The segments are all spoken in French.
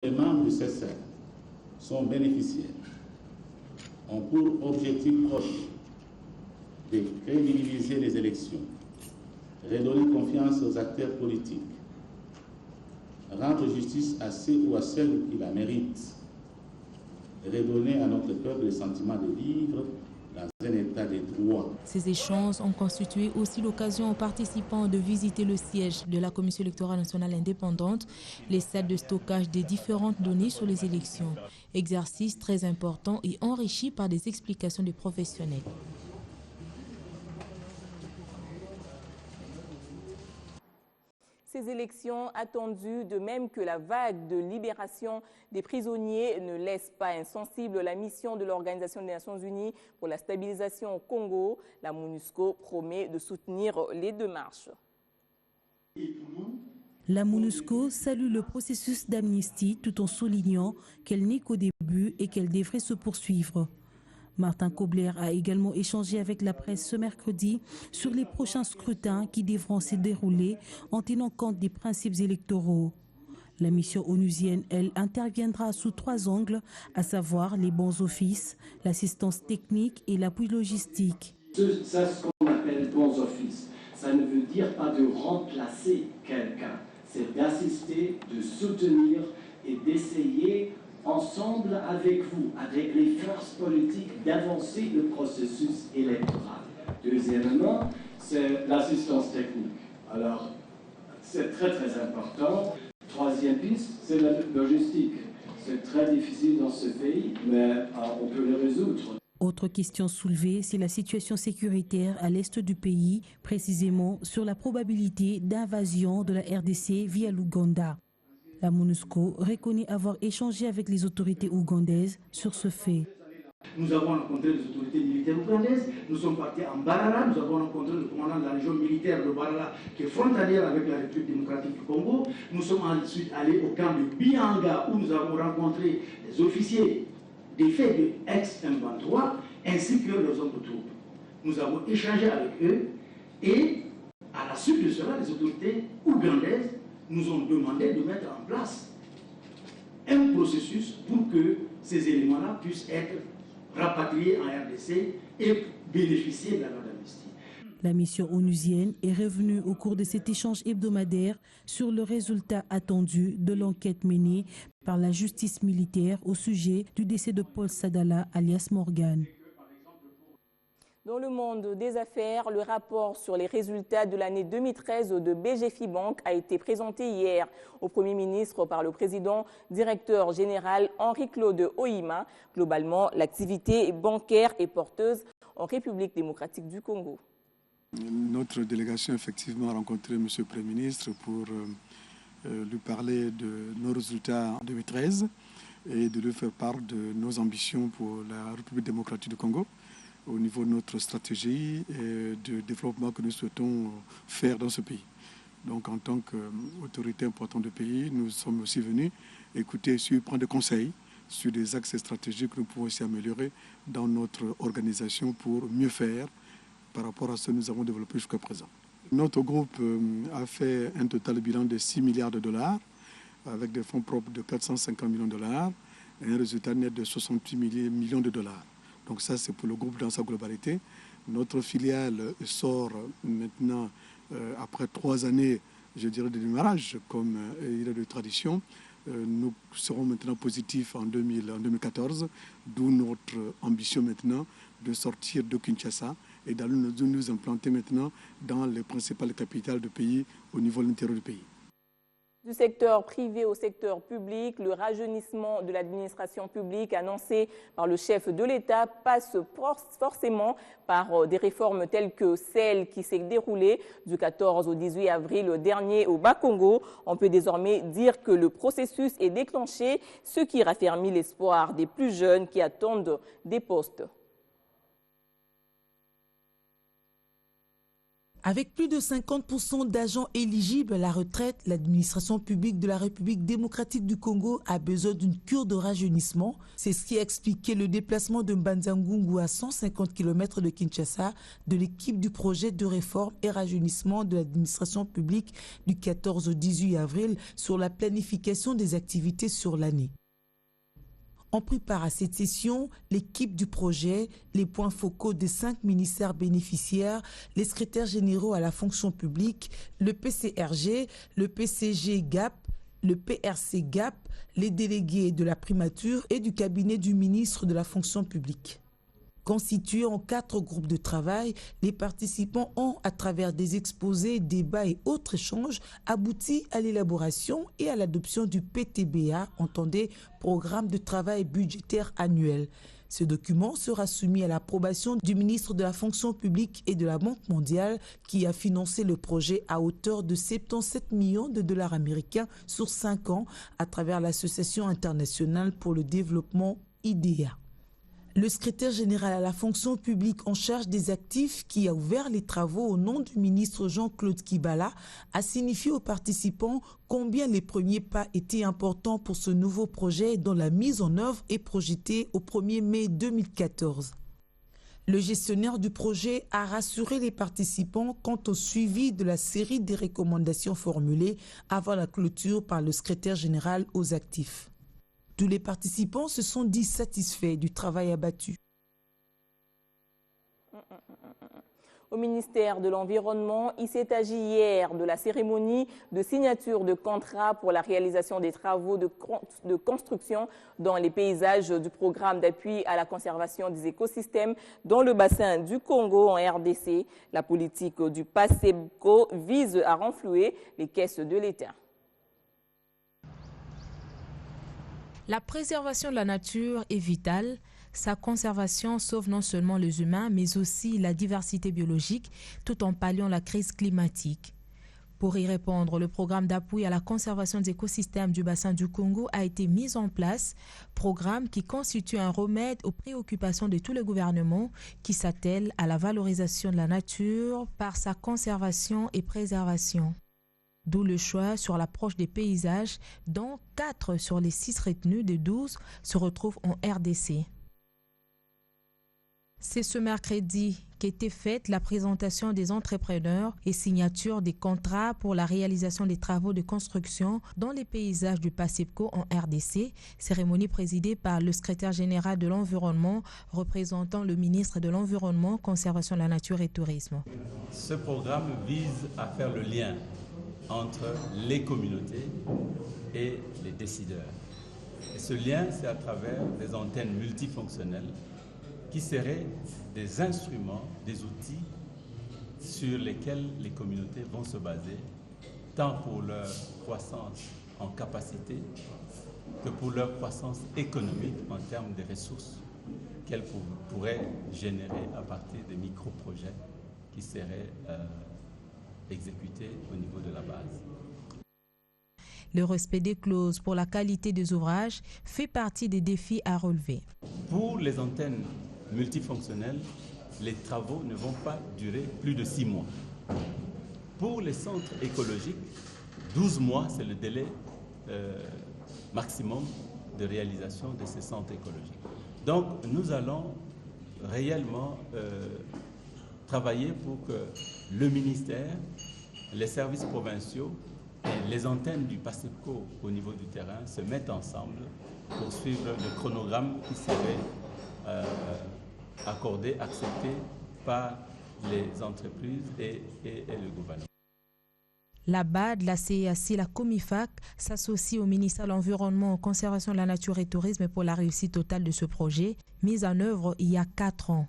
Les membres du CESA sont bénéficiaires, ont pour objectif proche de crédibiliser les élections, redonner confiance aux acteurs politiques, rendre justice à ceux ou à celles qui la méritent, redonner à notre peuple le sentiment de vivre dans un état de droit. Ces échanges ont constitué aussi l'occasion aux participants de visiter le siège de la Commission électorale nationale indépendante, les salles de stockage des différentes données sur les élections. Exercice très important et enrichi par des explications des professionnels. Ces élections attendues, de même que la vague de libération des prisonniers, ne laissent pas insensible la mission de l'Organisation des Nations Unies pour la stabilisation au Congo. La MONUSCO promet de soutenir les démarches. La MONUSCO salue le processus d'amnistie tout en soulignant qu'elle n'est qu'au début et qu'elle devrait se poursuivre. Martin Kobler a également échangé avec la presse ce mercredi sur les prochains scrutins qui devront se dérouler en tenant compte des principes électoraux. La mission onusienne, elle, interviendra sous 3 angles, à savoir les bons offices, l'assistance technique et l'appui logistique. C'est ce qu'on appelle bons offices. Ça ne veut dire pas de remplacer quelqu'un, c'est d'assister, de soutenir et d'essayer ensemble avec vous, avec les forces politiques, d'avancer le processus électoral. Deuxièmement, c'est l'assistance technique. Alors, c'est très très important. Troisième piste, c'est la logistique. C'est très difficile dans ce pays, mais on peut le résoudre. Autre question soulevée, c'est la situation sécuritaire à l'est du pays, précisément sur la probabilité d'invasion de la RDC via l'Ouganda. La MONUSCO reconnaît avoir échangé avec les autorités ougandaises sur ce fait. Nous avons rencontré les autorités militaires ougandaises, nous sommes partis en Barara, nous avons rencontré le commandant de la région militaire de Barara qui est frontalière avec la République démocratique du Congo. Nous sommes ensuite allés au camp de Bianga où nous avons rencontré les officiers des faits de ex-M23 ainsi que leurs hommes de troupe. Nous avons échangé avec eux et à la suite de cela, les autorités ougandaises nous ont demandé de mettre en place un processus pour que ces éléments-là puissent être rapatriés en RDC et bénéficier de la loi d'amnistie. La mission onusienne est revenue au cours de cet échange hebdomadaire sur le résultat attendu de l'enquête menée par la justice militaire au sujet du décès de Paul Sadala alias Morgan. Dans le monde des affaires, le rapport sur les résultats de l'année 2013 de BGFI Bank a été présenté hier au Premier ministre par le président directeur général Henri-Claude Ohima. Globalement, l'activité bancaire est porteuse en République démocratique du Congo. Notre délégation effectivement a rencontré M. le Premier ministre pour lui parler de nos résultats en 2013 et de lui faire part de nos ambitions pour la République démocratique du Congo, au niveau de notre stratégie et de développement que nous souhaitons faire dans ce pays. Donc en tant qu'autorité importante du pays, nous sommes aussi venus écouter, prendre des conseils sur des axes stratégiques que nous pouvons aussi améliorer dans notre organisation pour mieux faire par rapport à ce que nous avons développé jusqu'à présent. Notre groupe a fait un total bilan de 6 milliards de dollars avec des fonds propres de 450 millions de dollars et un résultat net de 68 millions de dollars. Donc ça, c'est pour le groupe dans sa globalité. Notre filiale sort maintenant, après 3 années, je dirais, de démarrage, comme il est de tradition. Nous serons maintenant positifs en 2014, d'où notre ambition maintenant de sortir de Kinshasa et d'aller nous implanter maintenant dans les principales capitales du pays, au niveau de l'intérieur du pays. Du secteur privé au secteur public, le rajeunissement de l'administration publique annoncé par le chef de l'État passe forcément par des réformes telles que celle qui s'est déroulée du 14 au 18 avril dernier au Bas-Congo. On peut désormais dire que le processus est déclenché, ce qui raffermit l'espoir des plus jeunes qui attendent des postes. Avec plus de 50% d'agents éligibles à la retraite, l'administration publique de la République démocratique du Congo a besoin d'une cure de rajeunissement. C'est ce qui a expliqué le déplacement de Mbanza-Ngungu à 150 km de Kinshasa de l'équipe du projet de réforme et rajeunissement de l'administration publique du 14 au 18 avril sur la planification des activités sur l'année. On prépare à cette session l'équipe du projet, les points focaux des 5 ministères bénéficiaires, les secrétaires généraux à la fonction publique, le PCRG, le PCG GAP, le PRC GAP, les délégués de la primature et du cabinet du ministre de la fonction publique. Constitués en 4 groupes de travail, les participants ont, à travers des exposés, débats et autres échanges, abouti à l'élaboration et à l'adoption du PTBA, entendez, Programme de travail budgétaire annuel. Ce document sera soumis à l'approbation du ministre de la fonction publique et de la Banque mondiale qui a financé le projet à hauteur de 77 millions de dollars américains sur 5 ans à travers l'Association internationale pour le développement IDEA. Le secrétaire général à la fonction publique en charge des actifs qui a ouvert les travaux au nom du ministre Jean-Claude Kibala a signifié aux participants combien les premiers pas étaient importants pour ce nouveau projet dont la mise en œuvre est projetée au 1er mai 2014. Le gestionnaire du projet a rassuré les participants quant au suivi de la série des recommandations formulées avant la clôture par le secrétaire général aux actifs. Tous les participants se sont dit satisfaits du travail abattu. Au ministère de l'Environnement, il s'est agi hier de la cérémonie de signature de contrat pour la réalisation des travaux de construction dans les paysages du programme d'appui à la conservation des écosystèmes dans le bassin du Congo en RDC. La politique du PACEPCO vise à renflouer les caisses de l'État. La préservation de la nature est vitale. Sa conservation sauve non seulement les humains, mais aussi la diversité biologique, tout en palliant la crise climatique. Pour y répondre, le programme d'appui à la conservation des écosystèmes du bassin du Congo a été mis en place, programme qui constitue un remède aux préoccupations de tous les gouvernements qui s'attellent à la valorisation de la nature par sa conservation et préservation. D'où le choix sur l'approche des paysages, dont 4 sur les 6 retenus de 12 se retrouvent en RDC. C'est ce mercredi qu'était faite la présentation des entrepreneurs et signature des contrats pour la réalisation des travaux de construction dans les paysages du PACEPCO en RDC, cérémonie présidée par le secrétaire général de l'Environnement, représentant le ministre de l'Environnement, Conservation de la Nature et Tourisme. Ce programme vise à faire le lien entre les communautés et les décideurs. Et ce lien, c'est à travers des antennes multifonctionnelles qui seraient des instruments, des outils sur lesquels les communautés vont se baser, tant pour leur croissance en capacité que pour leur croissance économique en termes de ressources qu'elles pourraient générer à partir des micro-projets qui seraient exécutés au niveau de la base. Le respect des clauses pour la qualité des ouvrages fait partie des défis à relever. Pour les antennes multifonctionnelles, les travaux ne vont pas durer plus de 6 mois. Pour les centres écologiques, 12 mois, c'est le délai maximum de réalisation de ces centres écologiques. Donc, nous allons réellement travailler pour que le ministère, les services provinciaux et les antennes du PACEPCO au niveau du terrain se mettent ensemble pour suivre le chronogramme qui serait accordé, accepté par les entreprises et le gouvernement. La BAD, la CEAC, la COMIFAC s'associe au ministère de l'Environnement, Conservation de la Nature et Tourisme pour la réussite totale de ce projet, mis en œuvre il y a 4 ans.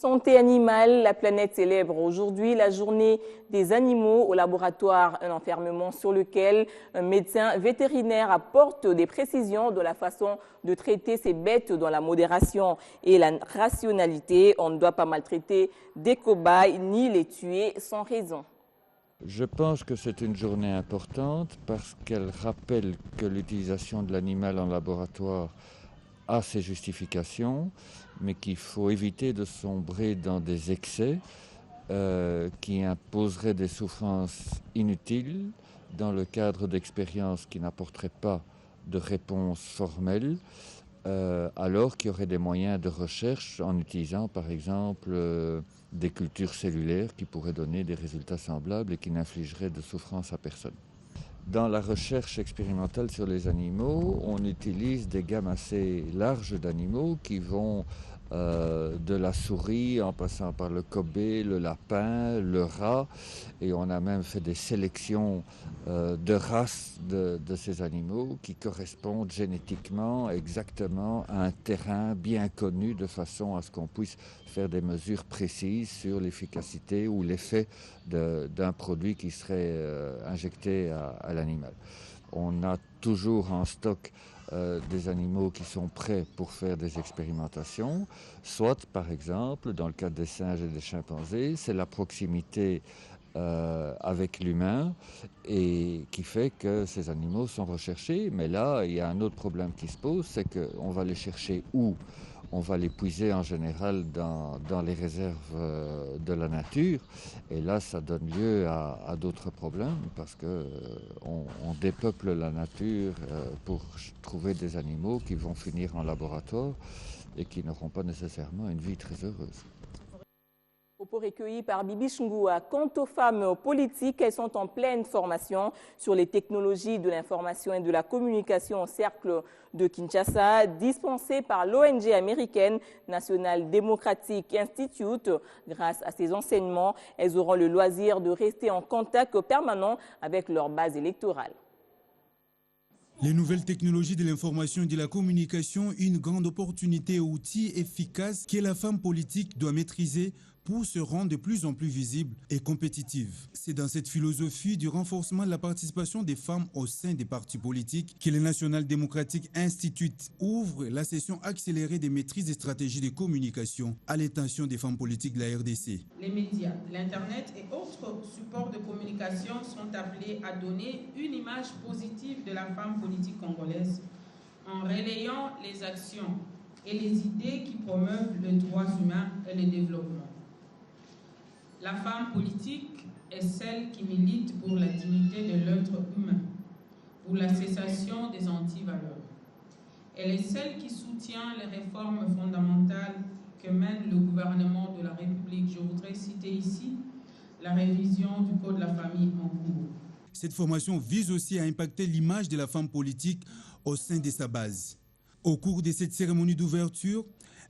Santé animale, la planète célèbre aujourd'hui la journée des animaux au laboratoire, un enfermement sur lequel un médecin vétérinaire apporte des précisions de la façon de traiter ces bêtes dans la modération et la rationalité. On ne doit pas maltraiter des cobayes ni les tuer sans raison. Je pense que c'est une journée importante parce qu'elle rappelle que l'utilisation de l'animal en laboratoire a ses justifications, mais qu'il faut éviter de sombrer dans des excès qui imposeraient des souffrances inutiles dans le cadre d'expériences qui n'apporteraient pas de réponse formelle, alors qu'il y aurait des moyens de recherche en utilisant par exemple des cultures cellulaires qui pourraient donner des résultats semblables et qui n'infligeraient de souffrance à personne. Dans la recherche expérimentale sur les animaux, on utilise des gammes assez larges d'animaux qui vont de la souris en passant par le kobe, le lapin, le rat, et on a même fait des sélections de races de ces animaux qui correspondent génétiquement exactement à un terrain bien connu de façon à ce qu'on puisse faire des mesures précises sur l'efficacité ou l'effet d'un produit qui serait injecté à l'animal. On a toujours en stock des animaux qui sont prêts pour faire des expérimentations, soit par exemple, dans le cas des singes et des chimpanzés, c'est la proximité avec l'humain et qui fait que ces animaux sont recherchés. Mais là, il y a un autre problème qui se pose, c'est qu'on va les chercher où ? On va les puiser en général dans les réserves de la nature. Et là, ça donne lieu à d'autres problèmes parce qu'on dépeuple la nature pour trouver des animaux qui vont finir en laboratoire et qui n'auront pas nécessairement une vie très heureuse. Propos recueillis par Bibi Ngoua. Quant aux femmes politiques, elles sont en pleine formation sur les technologies de l'information et de la communication au cercle de Kinshasa, dispensées par l'ONG américaine National Democratic Institute. Grâce à ces enseignements, elles auront le loisir de rester en contact permanent avec leur base électorale. Les nouvelles technologies de l'information et de la communication, une grande opportunité et outil efficace que la femme politique doit maîtriser pour se rendre de plus en plus visible et compétitive. C'est dans cette philosophie du renforcement de la participation des femmes au sein des partis politiques que le National Democratic Institute ouvre la session accélérée des maîtrises des stratégies de communication à l'intention des femmes politiques de la RDC. Les médias, l'Internet et autres supports de communication sont appelés à donner une image positive de la femme politique congolaise en relayant les actions et les idées qui promeuvent les droits humains et le développement. La femme politique est celle qui milite pour la dignité de l'être humain, pour la cessation des antivaleurs. Elle est celle qui soutient les réformes fondamentales que mène le gouvernement de la République. Je voudrais citer ici la révision du Code de la famille en cours. Cette formation vise aussi à impacter l'image de la femme politique au sein de sa base. Au cours de cette cérémonie d'ouverture,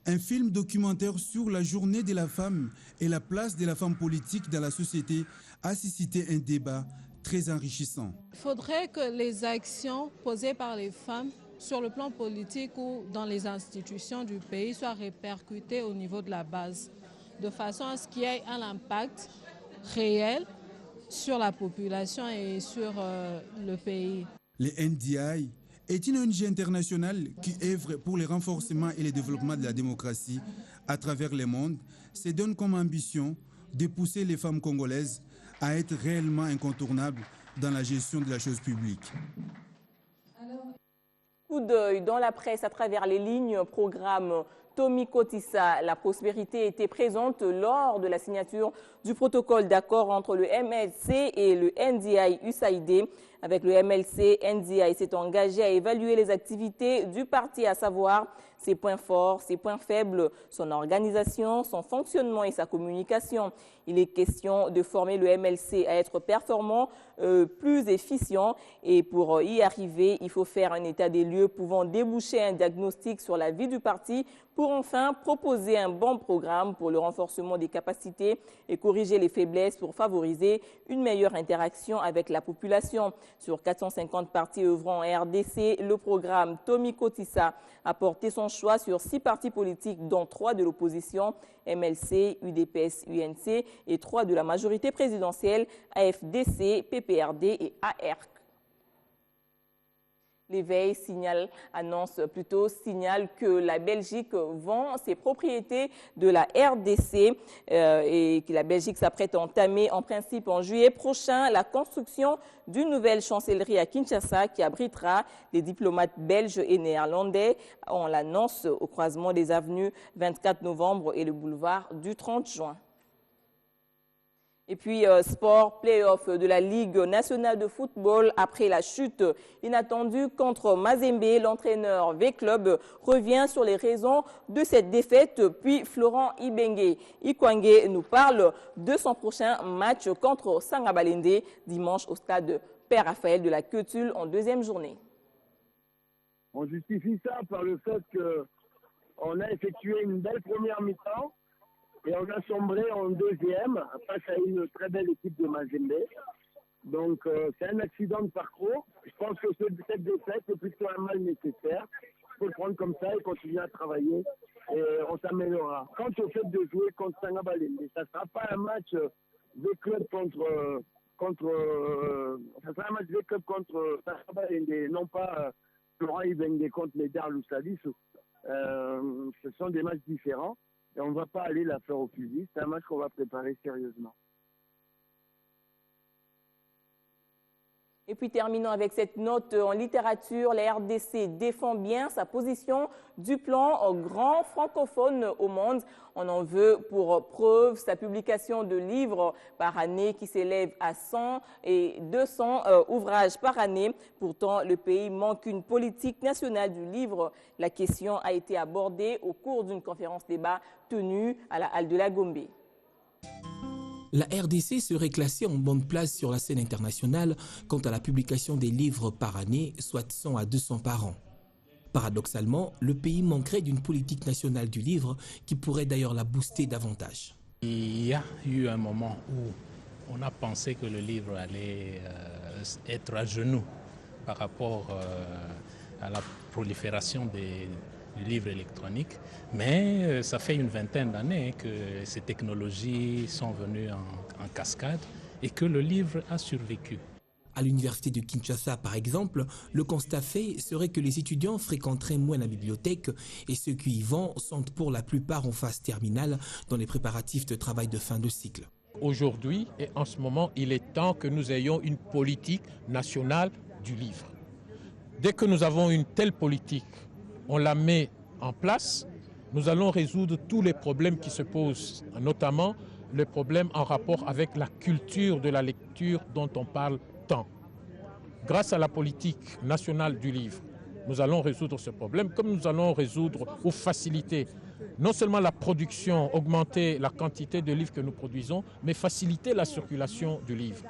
un film documentaire sur la journée de la femme et la place de la femme politique dans la société a suscité un débat très enrichissant. Il faudrait que les actions posées par les femmes sur le plan politique ou dans les institutions du pays soient répercutées au niveau de la base, de façon à ce qu'il y ait un impact réel sur la population et sur le pays. Les NDI est une ONG internationale qui œuvre pour le renforcement et le développement de la démocratie à travers le monde, se donne comme ambition de pousser les femmes congolaises à être réellement incontournables dans la gestion de la chose publique. Coup d'œil dans la presse à travers les lignes, programme Tommy Kotissa. La prospérité était présente lors de la signature du protocole d'accord entre le MLC et le NDI-USAID. Avec le MLC, NDI s'est engagé à évaluer les activités du parti, à savoir ses points forts, ses points faibles, son organisation, son fonctionnement et sa communication. Il est question de former le MLC à être performant, plus efficient, et pour y arriver, il faut faire un état des lieux pouvant déboucher un diagnostic sur la vie du parti pour enfin proposer un bon programme pour le renforcement des capacités et corriger les faiblesses pour favoriser une meilleure interaction avec la population. Sur 450 partis œuvrant en RDC, le programme Tommy Kotissa a porté son choix sur 6 partis politiques, dont 3 de l'opposition, MLC, UDPS, UNC, et 3 de la majorité présidentielle, AFDC, PPRD et ARC. L'éveil signale que la Belgique vend ses propriétés de la RDC et que la Belgique s'apprête à entamer en principe en juillet prochain la construction d'une nouvelle chancellerie à Kinshasa qui abritera les diplomates belges et néerlandais. On l'annonce au croisement des avenues 24 novembre et le boulevard du 30 juin. Et puis, sport, play-off de la Ligue nationale de football. Après la chute inattendue contre Mazembe, l'entraîneur V-Club revient sur les raisons de cette défaite. Puis, Florent Ikwange nous parle de son prochain match contre Sangabalende dimanche au stade Père Raphaël de la Queutule en deuxième journée. On justifie ça par le fait qu'on a effectué une belle première mi-temps. Et on a sombré en deuxième face à une très belle équipe de Mazembe. Donc c'est un accident de parcours. Je pense que cette défaite est plutôt un mal nécessaire. Il faut le prendre comme ça et continuer à travailler. Et on s'améliorera. Quant au fait de jouer contre Sangabalende, ça ne sera pas un match de club ça sera un match de club contre Sangabalende, non pas Florent Ibenge contre Médard Loussalis. Ce sont des matchs différents. Et on ne va pas aller la faire au fusil. C'est un match qu'on va préparer sérieusement. Et puis terminons avec cette note en littérature. La RDC défend bien sa position du plan grand francophone au monde. On en veut pour preuve sa publication de livres par année qui s'élève à 100 et 200 ouvrages par année. Pourtant, le pays manque une politique nationale du livre. La question a été abordée au cours d'une conférence débat tenue à la Halle de la Gombe. La RDC serait classée en bonne place sur la scène internationale quant à la publication des livres par année, soit 100 à 200 par an. Paradoxalement, le pays manquerait d'une politique nationale du livre qui pourrait d'ailleurs la booster davantage. Il y a eu un moment où on a pensé que le livre allait être à genoux par rapport à la prolifération des livres électroniques, mais ça fait une vingtaine d'années que ces technologies sont venues en cascade et que le livre a survécu. À l'université de Kinshasa, par exemple, le constat fait serait que les étudiants fréquenteraient moins la bibliothèque et ceux qui y vont sont pour la plupart en phase terminale dans les préparatifs de travail de fin de cycle. Aujourd'hui et en ce moment, il est temps que nous ayons une politique nationale du livre. Dès que nous avons une telle politique, on la met en place, nous allons résoudre tous les problèmes qui se posent, notamment les problèmes en rapport avec la culture de la lecture dont on parle tant. Grâce à la politique nationale du livre, nous allons résoudre ce problème, comme nous allons résoudre ou faciliter non seulement la production, augmenter la quantité de livres que nous produisons, mais faciliter la circulation du livre.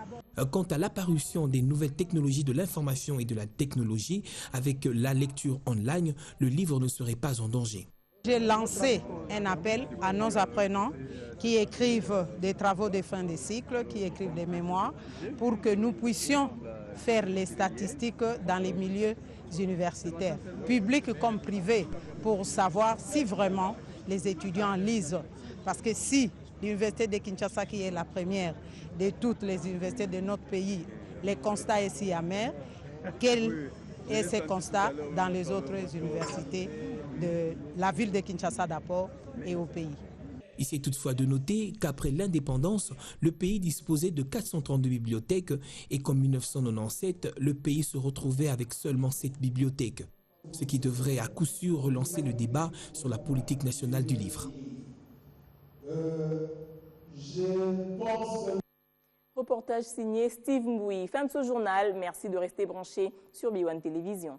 Quant à l'apparition des nouvelles technologies de l'information et de la technologie, avec la lecture online, le livre ne serait pas en danger. J'ai lancé un appel à nos apprenants qui écrivent des travaux de fin de cycle, qui écrivent des mémoires, pour que nous puissions faire les statistiques dans les milieux universitaires, publics comme privés, pour savoir si vraiment les étudiants lisent. Parce que si l'université de Kinshasa, qui est la première de toutes les universités de notre pays, les constats est si amer, quel est ce constat dans les autres universités de la ville de Kinshasa d'abord et au pays? Il s'est toutefois de noter qu'après l'indépendance, le pays disposait de 432 bibliothèques et qu'en 1997, le pays se retrouvait avec seulement 7 bibliothèques, ce qui devrait à coup sûr relancer le débat sur la politique nationale du livre. Reportage signé Steve Mboui. Fin de ce journal. Merci de rester branché sur B1 Télévision.